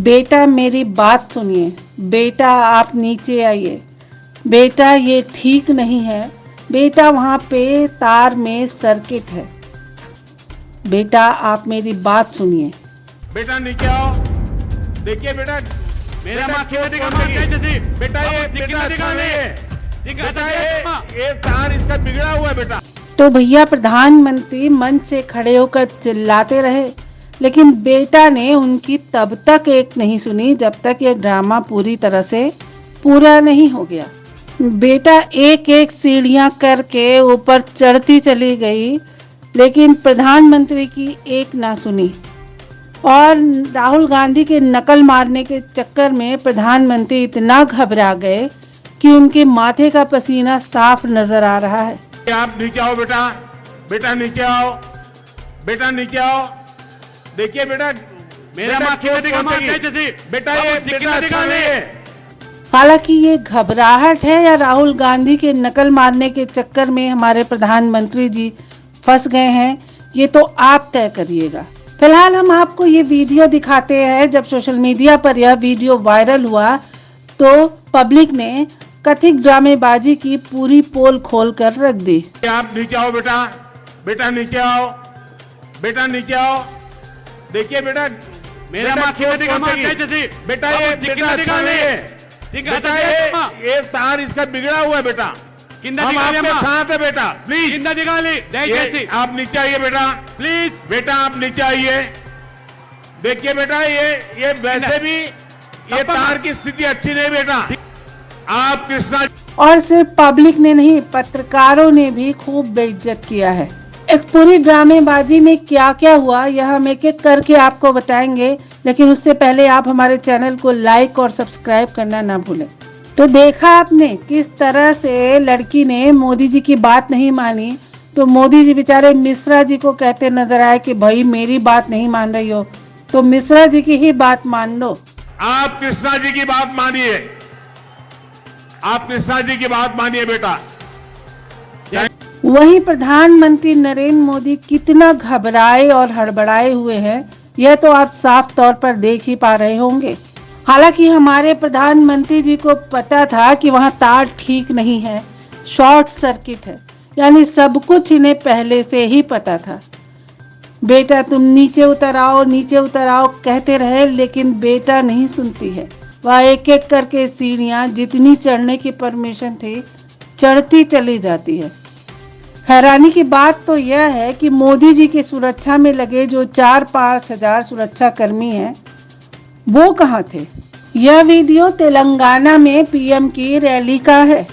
बेटा मेरी बात सुनिए, बेटा आप नीचे आइए, बेटा ये ठीक नहीं है, बेटा वहाँ पे तार में सर्किट है, बेटा आप मेरी बात सुनिए। बेटा नीचे आओ, देखिए बेटा मेरा माँ क्यों बेटा ये बेटा अच्छा नहीं है, बेटा ये तार इसका बिगड़ा हुआ है बेटा। तो भैया प्रधानमंत्री मंच से खड़े होकर चिल्लाते रहे, लेकिन बेटा ने उनकी तब तक एक नहीं सुनी जब तक ये ड्रामा पूरी तरह से पूरा नहीं हो गया। बेटा एक एक सीढ़ियां करके ऊपर चढ़ती चली गई, लेकिन प्रधानमंत्री की एक ना सुनी और राहुल गांधी के नकल मारने के चक्कर में प्रधानमंत्री इतना घबरा गए कि उनके माथे का पसीना साफ नजर आ रहा है। आप नीचे आओ बेटा, बेटा नीचे आओ, बेटा नीचे आओ, देखिए बेटा मेरा माँ क्यों बेटा ये बेटा अच्छा नहीं है। हालांकि ये घबराहट है या राहुल गांधी के नकल मारने के चक्कर में हमारे प्रधानमंत्री जी फंस गए हैं, ये तो आप तय करिएगा। फिलहाल हम आपको ये वीडियो दिखाते हैं। जब सोशल मीडिया पर यह वीडियो वायरल हुआ तो पब्लिक ने कथित ड्रामेबाजी की पूरी पोल खोल कर रख दी। आप नीचे आओ बेटा, बेटा नीचे आओ, बेटा नीचे आओ, देखिए बेटा मेरा माँ क्यों बेटा ये बेटा अच्छा नहीं है, बेटा ये तार इसका बिगड़ा हुआ है बेटा। हम आपके साथ है बेटा, प्लीज आप नीचे आइए बेटा, प्लीज बेटा आप नीचे आइए। देखिए बेटा ये वैसे भी ये तार की स्थिति अच्छी नहीं बेटा। आप कृष्णा और सिर्फ पब्लिक ने नहीं, पत्रकारों ने भी खूब बेइज्जत किया है। इस पूरी ड्रामेबाजी में क्या क्या हुआ यह हम एक एक करके आपको बताएंगे, लेकिन उससे पहले आप हमारे चैनल को लाइक और सब्सक्राइब करना ना भूलें। तो देखा आपने किस तरह से लड़की ने मोदी जी की बात नहीं मानी, तो मोदी जी बेचारे मिश्रा जी को कहते नजर आए कि भाई मेरी बात नहीं मान रही हो तो मिश्रा जी की ही बात मान लो। आप कृष्णा जी की बात मानिए, आप कृष्णा जी की बात मानिए बेटा। वहीं प्रधानमंत्री नरेंद्र मोदी कितना घबराए और हड़बड़ाए हुए हैं यह तो आप साफ तौर पर देख ही पा रहे होंगे। हालांकि हमारे प्रधानमंत्री जी को पता था कि वहां तार ठीक नहीं है, शॉर्ट सर्किट है, यानी सब कुछ इन्हें पहले से ही पता था। बेटा तुम नीचे उतर आओ कहते रहे, लेकिन बेटा नहीं सुनती है। वह एक एक करके सीढ़ियां जितनी चढ़ने की परमिशन थी चढ़ती चली जाती है। हैरानी की बात तो यह है कि मोदी जी की सुरक्षा में लगे जो 4-5 हजार सुरक्षा कर्मी हैं वो कहाँ थे। यह वीडियो तेलंगाना में पीएम की रैली का है।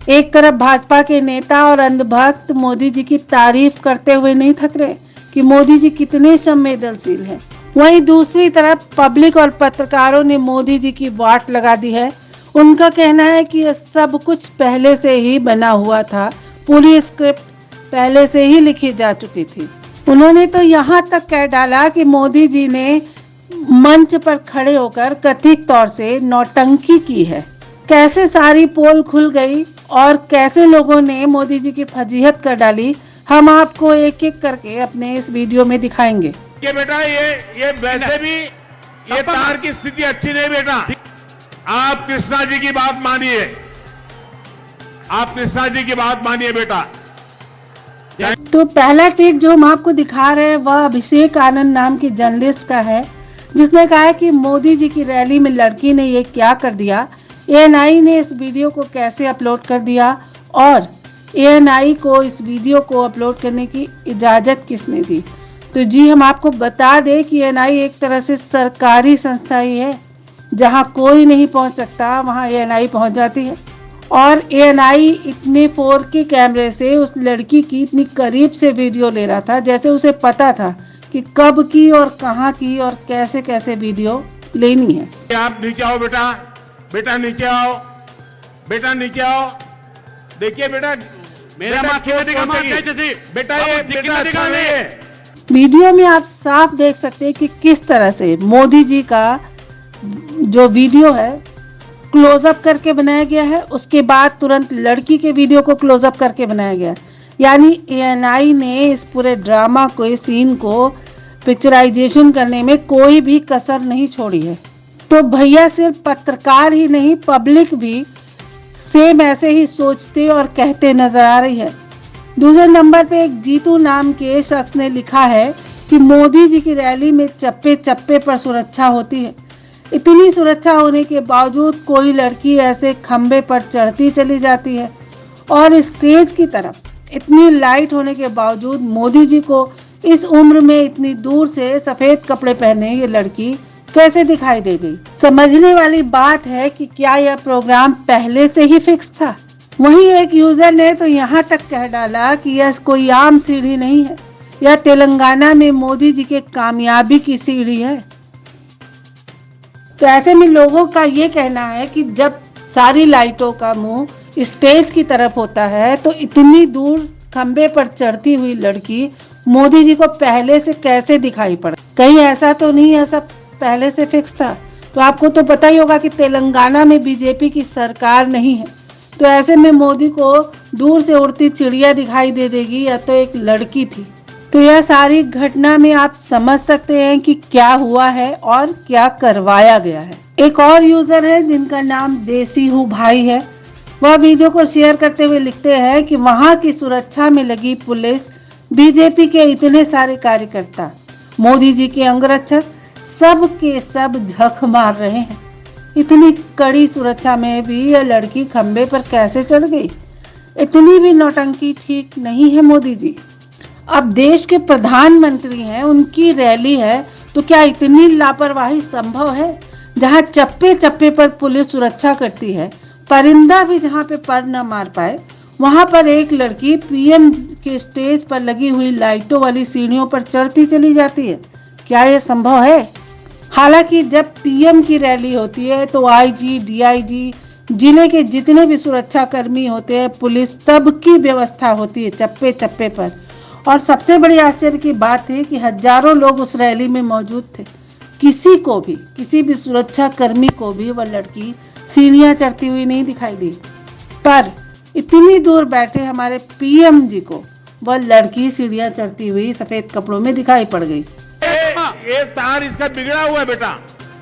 एक तरफ भाजपा के नेता और अंधभक्त मोदी जी की तारीफ करते हुए नहीं थक रहे कि मोदी जी कितने संवेदनशील हैं, वहीं दूसरी तरफ पब्लिक और पत्रकारों ने मोदी जी की वाट लगा दी है। उनका कहना है कि यह सब कुछ पहले से ही बना हुआ था, पूरी स्क्रिप्ट पहले से ही लिखी जा चुकी थी। उन्होंने तो यहाँ तक कह डाला कि मोदी जी ने मंच पर खड़े होकर कथित तौर से नौटंकी की है। कैसे सारी पोल खुल गई और कैसे लोगों ने मोदी जी की फजीहत कर डाली, हम आपको एक एक करके अपने इस वीडियो में दिखाएंगे। कि बेटा ये वैसे भी ये तार की स्थिति अच्छी नहीं बेटा। आप कृष्णा जी की बात मानिए, आप कृष्णा जी की बात मानिए बेटा। तो पहला ट्वीट जो हम आपको दिखा रहे हैं वह अभिषेक आनंद नाम की जर्नलिस्ट का है, जिसने कहा है कि मोदी जी की रैली में लड़की ने ये क्या कर दिया, एएनआई ने इस वीडियो को कैसे अपलोड कर दिया और एएनआई को इस वीडियो को अपलोड करने की इजाजत किसने दी। तो जी हम आपको बता दें कि एएनआई एक तरह से सरकारी संस्था ही है, जहां कोई नहीं पहुंच सकता वहां एएनआई पहुंच जाती है। और एएनआई इतने 4K कैमरे से उस लड़की की इतनी करीब से वीडियो ले रहा था जैसे उसे पता था कि कब की और कहां की और कैसे कैसे वीडियो लेनी है। आप नीचे आओ बेटा, बेटा नीचे आओ, बेटा नीचे आओ, देखिए बेटा मेरा माँ क्यों बेटा ये बेटा अच्छा नहीं है। वीडियो में आप साफ देख सकते हैं कि किस तरह से मोदी जी का जो वीडियो है क्लोजअप करके बनाया गया है, उसके बाद तुरंत लड़की के वीडियो को क्लोजअप करके बनाया गया। यानी एएनआई ने इस पूरे ड्रामा को, इस सीन को पिक्चराइजेशन करने में कोई भी कसर नहीं छोड़ी है। तो भैया सिर्फ पत्रकार ही नहीं, पब्लिक भी सेम ऐसे ही सोचते और कहते नजर आ रही है। दूसरे नंबर पे एक जीतू नाम के शख्स ने लिखा है कि मोदी जी की रैली में चप्पे चप्पे पर सुरक्षा होती है। इतनी सुरक्षा होने के बावजूद कोई लड़की ऐसे खंबे पर चढ़ती चली जाती है, और स्टेज की तरफ इतनी लाइट होने के बावजूद मोदी जी को इस उम्र में इतनी दूर से सफेद कपड़े पहने ये लड़की कैसे दिखाई दे गई। समझने वाली बात है कि क्या यह प्रोग्राम पहले से ही फिक्स था। वहीं एक यूजर ने तो यहाँ तक कह डाला कि यह कोई आम सीढ़ी नहीं है, यह तेलंगाना में मोदी जी के कामयाबी की सीढ़ी है। तो ऐसे में लोगों का ये कहना है कि जब सारी लाइटों का मुंह स्टेज की तरफ होता है तो इतनी दूर खंबे पर चढ़ती हुई लड़की मोदी जी को पहले से कैसे दिखाई पड़ा। कहीं ऐसा तो नहीं है सब पहले से फिक्स था। तो आपको तो पता ही होगा कि तेलंगाना में बीजेपी की सरकार नहीं है, तो ऐसे में मोदी को दूर से उड़ती चिड़िया दिखाई दे देगी या तो एक लड़की थी। तो यह सारी घटना में आप समझ सकते हैं कि क्या हुआ है और क्या करवाया गया है। एक और यूजर है जिनका नाम देसी हूँ भाई है, वह वीडियो को शेयर करते हुए लिखते हैं कि वहां की सुरक्षा में लगी पुलिस, बीजेपी के इतने सारे कार्यकर्ता, मोदी जी के अंगरक्षक सब के सब झक मार रहे हैं। इतनी कड़ी सुरक्षा में भी यह लड़की खंबे पर कैसे चढ़ गई। इतनी भी नौटंकी ठीक नहीं है मोदी जी। अब देश के प्रधानमंत्री हैं, उनकी रैली है, तो क्या इतनी लापरवाही संभव है। जहां चप्पे चप्पे पर पुलिस सुरक्षा करती है, परिंदा भी जहां पे पर न मार पाए, वहां पर एक लड़की पीएम के स्टेज पर लगी हुई लाइटों वाली सीढ़ियों पर चढ़ती चली जाती है। क्या यह संभव है। हालांकि जब पीएम की रैली होती है तो आईजी, डीआईजी, जिले के जितने भी सुरक्षा कर्मी होते हैं, पुलिस, सबकी व्यवस्था होती है चप्पे चप्पे पर। और सबसे बड़ी आश्चर्य की बात है कि हजारों लोग उस रैली में मौजूद थे। किसी को भी, किसी भी सुरक्षा कर्मी को भी वह लड़की सीढ़ियां चढ़ती हुई नहीं दिखाई दी, पर इतनी दूर बैठे हमारे पीएम जी को वह लड़की सीढ़ियां चढ़ती हुई सफेद कपड़ों में दिखाई पड़ गई। ये तार इसका बिगड़ा हुआ है बेटा,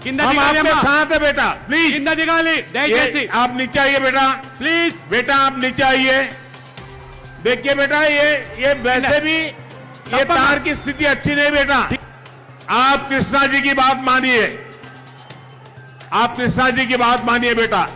हम आपके साथ है बेटा, प्लीज आप नीचे आइए बेटा, प्लीज बेटा आप नीचे आइए। देखिए बेटा ये वैसे भी ये तार की स्थिति अच्छी नहीं बेटा। आप कृष्णा जी की बात मानिए, आप कृष्णा जी की बात मानिए बेटा।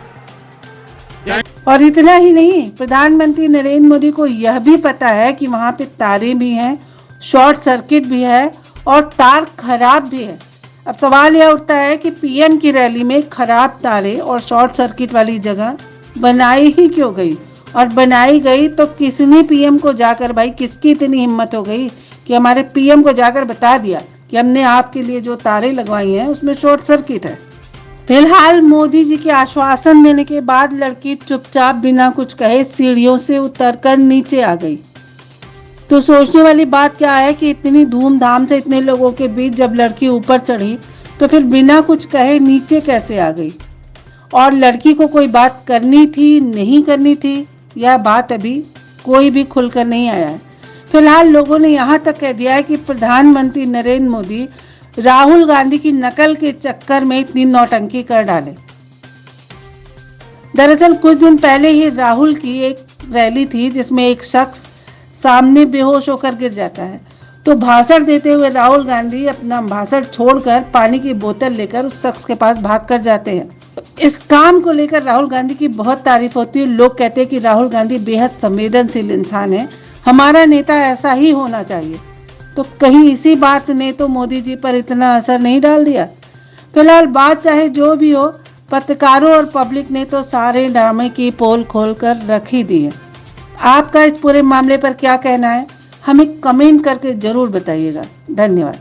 और इतना ही नहीं, प्रधानमंत्री नरेंद्र मोदी को यह भी पता है कि वहां पे तारे भी हैं, शॉर्ट सर्किट भी है और तार खराब भी है। अब सवाल यह उठता है कि पीएम की रैली में खराब तारे और शॉर्ट सर्किट वाली जगह बनाई ही क्यों गई, और बनाई गई तो किसने पीएम को जाकर, भाई किसकी इतनी हिम्मत हो गई कि हमारे पीएम को जाकर बता दिया कि हमने आपके लिए जो तारे लगवाई हैं उसमें शॉर्ट सर्किट है। फिलहाल मोदी जी के आश्वासन देने के बाद लड़की चुपचाप बिना कुछ कहे सीढ़ियों से उतरकर नीचे आ गई। तो सोचने वाली बात क्या है कि इतनी धूमधाम से इतने लोगों के बीच जब लड़की ऊपर चढ़ी तो फिर बिना कुछ कहे नीचे कैसे आ गई। और लड़की को कोई बात करनी थी, नहीं करनी थी, यह बात अभी कोई भी खुलकर नहीं आया है। फिलहाल लोगों ने यहाँ तक कह दिया है कि प्रधानमंत्री नरेंद्र मोदी राहुल गांधी की नकल के चक्कर में इतनी नौटंकी कर डाले। दरअसल कुछ दिन पहले ही राहुल की एक रैली थी जिसमें एक शख्स सामने बेहोश होकर गिर जाता है, तो भाषण देते हुए राहुल गांधी अपना भाषण छोड़कर पानी की बोतल लेकर उस शख्स के पास भाग कर जाते हैं। इस काम को लेकर राहुल गांधी की बहुत तारीफ होती है। लोग कहते हैं कि राहुल गांधी बेहद संवेदनशील इंसान है, हमारा नेता ऐसा ही होना चाहिए। तो कहीं इसी बात ने तो मोदी जी पर इतना असर नहीं डाल दिया। फिलहाल बात चाहे जो भी हो, पत्रकारों और पब्लिक ने तो सारे ड्रामे की पोल खोलकर रख ही दी है। आपका इस पूरे मामले पर क्या कहना है, हमें कमेंट करके जरूर बताइएगा। धन्यवाद।